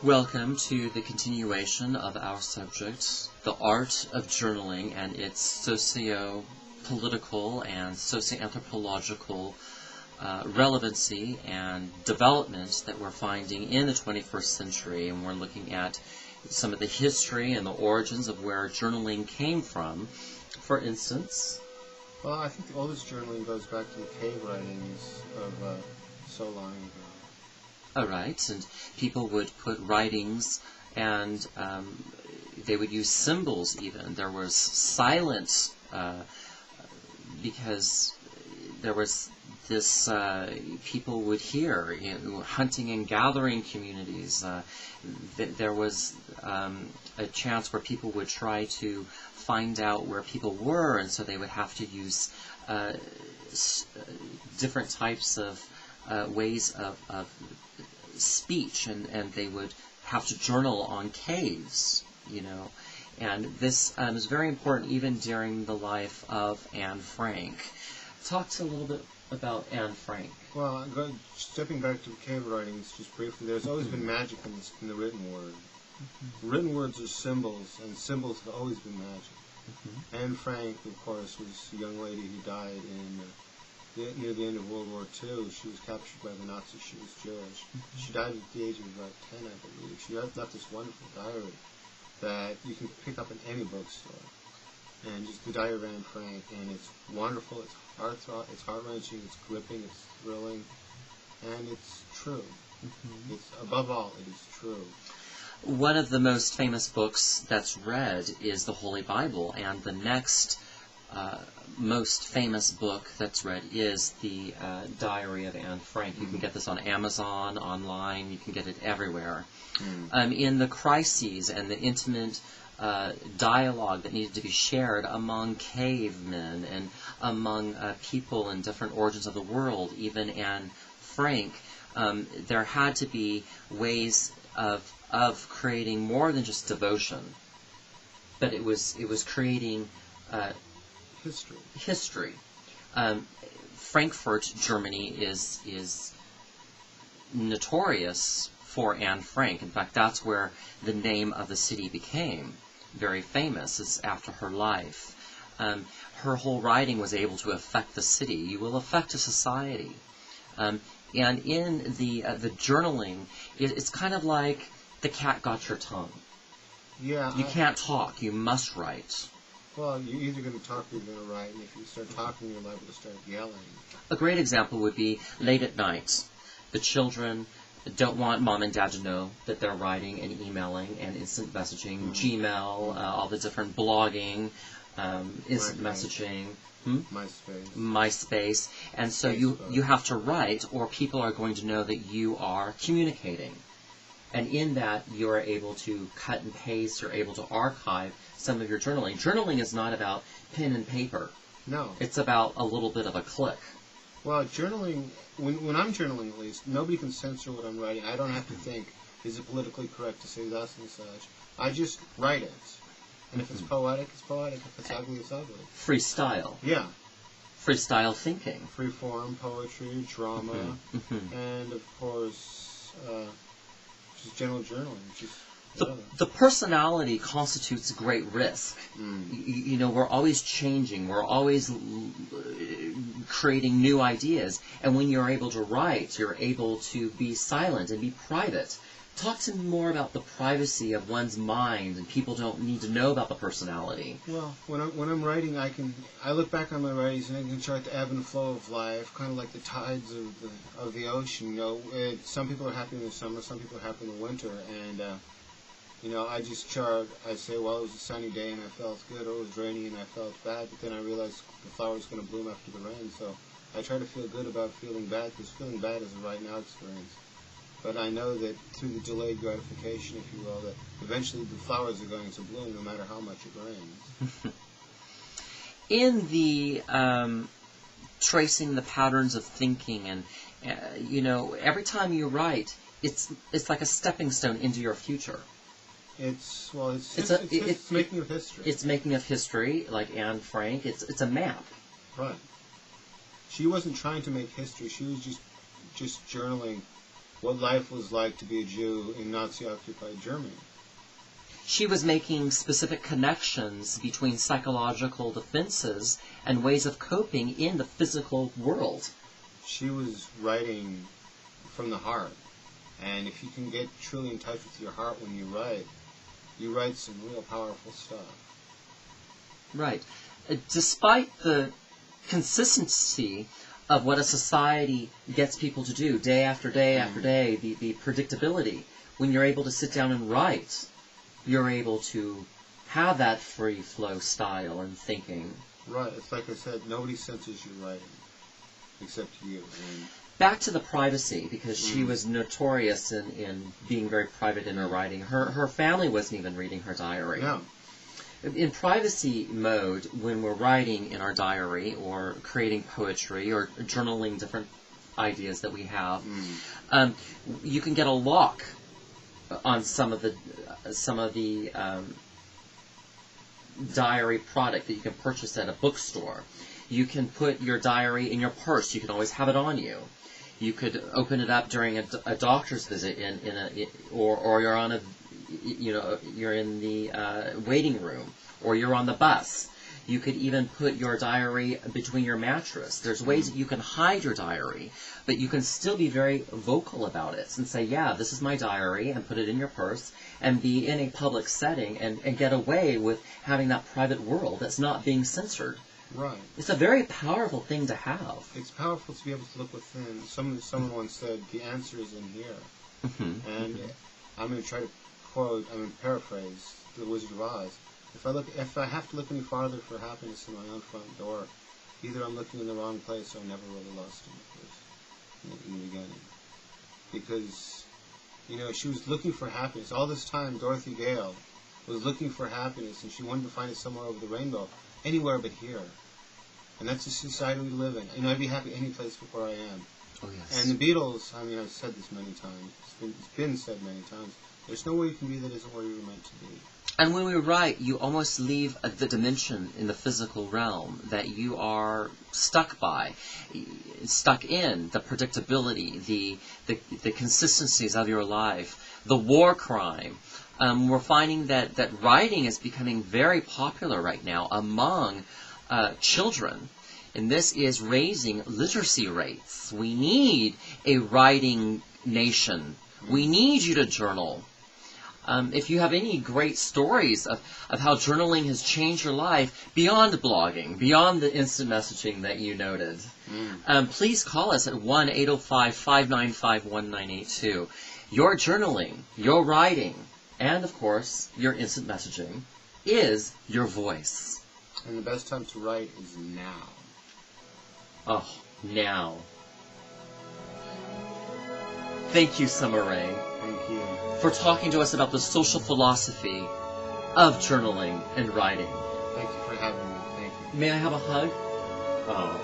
Welcome to the continuation of our subject, the art of journaling and its socio-political and socio-anthropological relevancy and development that we're finding in the 21st century. And we're looking at some of the history and the origins of where journaling came from. For instance... Well, I think the oldest journaling goes back to the cave writings of so long ago. All right, and people would put writings, and they would use symbols even. There was silence, because there was this, people would hear, hunting and gathering communities. There was a chance where people would try to find out where people were, and so they would have to use different types of ways of speech, and they would have to journal on caves, and this is very important even during the life of Anne Frank. Talk to a little bit about Anne Frank. Well, stepping back to the cave writings just briefly, there's always been magic in the written word. Mm-hmm. Written words are symbols, and symbols have always been magic. Mm-hmm. Anne Frank, of course, was a young lady who died near the end of World War II. She was captured by the Nazis. She was Jewish. Mm-hmm. She died at the age of about 10, I believe. She left this wonderful diary that you can pick up in any bookstore. And just the Diary of Anne Frank, and it's wonderful, it's heart-wrenching, it's gripping, it's thrilling, and it's true. Mm-hmm. It's, above all, it is true. One of the most famous books that's read is the Holy Bible, and the next most famous book that's read is the Diary of Anne Frank. You can get this on Amazon, online, you can get it everywhere. In the crises and the intimate dialogue that needed to be shared among cavemen and among people in different origins of the world, even Anne Frank, there had to be ways of creating more than just devotion, but it was creating history. Frankfurt, Germany, is notorious for Anne Frank. In fact, that's where the name of the city became very famous. It's after her life. Her whole writing was able to affect the city. You will affect a society. And in the journaling, it's kind of like the cat got your tongue. Yeah. You can't talk. You must write. Well, you're either going to talk or you're going to write, and if you start talking, you're liable to start yelling. A great example would be late at night. The children don't want mom and dad to know that they're writing and emailing and instant messaging, Gmail, all the different blogging, instant messaging. MySpace. And so you have to write, or people are going to know that you are communicating. And in that, you're able to cut and paste, you're able to archive some of your journaling. Journaling is not about pen and paper. No. It's about a little bit of a click. Well, journaling, when I'm journaling at least, nobody can censor what I'm writing. I don't have to think, is it politically correct to say thus and such. I just write it. And if it's poetic, it's poetic. If it's ugly, it's ugly. Freestyle. Yeah. Freestyle thinking. Free form, poetry, drama, and of course, just general journaling. The personality constitutes great risk. We're always changing. We're always creating new ideas. And when you're able to write, you're able to be silent and be private. Talk to me more about the privacy of one's mind, and people don't need to know about the personality. Well, when I'm writing, I look back on my writings and I can chart the ebb and flow of life, kind of like the tides of the ocean. Some people are happy in the summer, some people are happy in the winter, and I just chart. I say, well, it was a sunny day and I felt good, or it was rainy and I felt bad, but then I realized the flower was going to bloom after the rain, so I try to feel good about feeling bad, because feeling bad is a right now experience. But I know that through the delayed gratification, if you will, that eventually the flowers are going to bloom no matter how much it rains. In the tracing the patterns of thinking, and every time you write, it's like a stepping stone into your future. It's making of history. It's making of history, like Anne Frank. It's a map. Right. She wasn't trying to make history. She was just journaling what life was like to be a Jew in Nazi-occupied Germany. She was making specific connections between psychological defenses and ways of coping in the physical world. She was writing from the heart. And if you can get truly in touch with your heart when you write some real powerful stuff. Right. Despite the consistency of what a society gets people to do day after day after day, the predictability, when you're able to sit down and write, you're able to have that free flow style and thinking. Right. It's like I said, nobody censors your writing except you. And back to the privacy, because she was notorious in being very private in her writing. Her family wasn't even reading her diary. No. In privacy mode, when we're writing in our diary or creating poetry or journaling different ideas that we have, you can get a lock on some of the diary product that you can purchase at a bookstore. You can put your diary in your purse. You can always have it on you. You could open it up during a doctor's visit, or you're on you're in the waiting room, or you're on the bus. You could even put your diary between your mattress. There's ways that you can hide your diary, but you can still be very vocal about it and say, yeah, this is my diary, and put it in your purse, and be in a public setting and get away with having that private world that's not being censored. Right. It's a very powerful thing to have. It's powerful to be able to look within. Someone once said, the answer is in here. And I'm going to try to paraphrase The Wizard of Oz. If I have to look any farther for happiness in my own front door, either I'm looking in the wrong place or I'm never really lost in the beginning. Because, she was looking for happiness. All this time, Dorothy Gale was looking for happiness, and she wanted to find it somewhere over the rainbow. Anywhere but here. And that's the society we live in. I'd be happy any place but where I am. Oh, yes. And the Beatles, I've said this many times. It's been said many times. There's nowhere you can be that isn't where you were meant to be. And when we write, you almost leave the dimension in the physical realm that you are stuck in, the predictability, the consistencies of your life, the war crime. We're finding that writing is becoming very popular right now among children, and this is raising literacy rates. We need a writing nation. We need you to journal. If you have any great stories of how journaling has changed your life beyond blogging, beyond the instant messaging that you noted, please call us at 1-805-595-1982. Your journaling, your writing, and, of course, your instant messaging is your voice. And the best time to write is now. Oh, now. Thank you, Soiree. Thank you. For talking to us about the social philosophy of journaling and writing. Thank you for having me. Thank you. May I have a hug? Oh.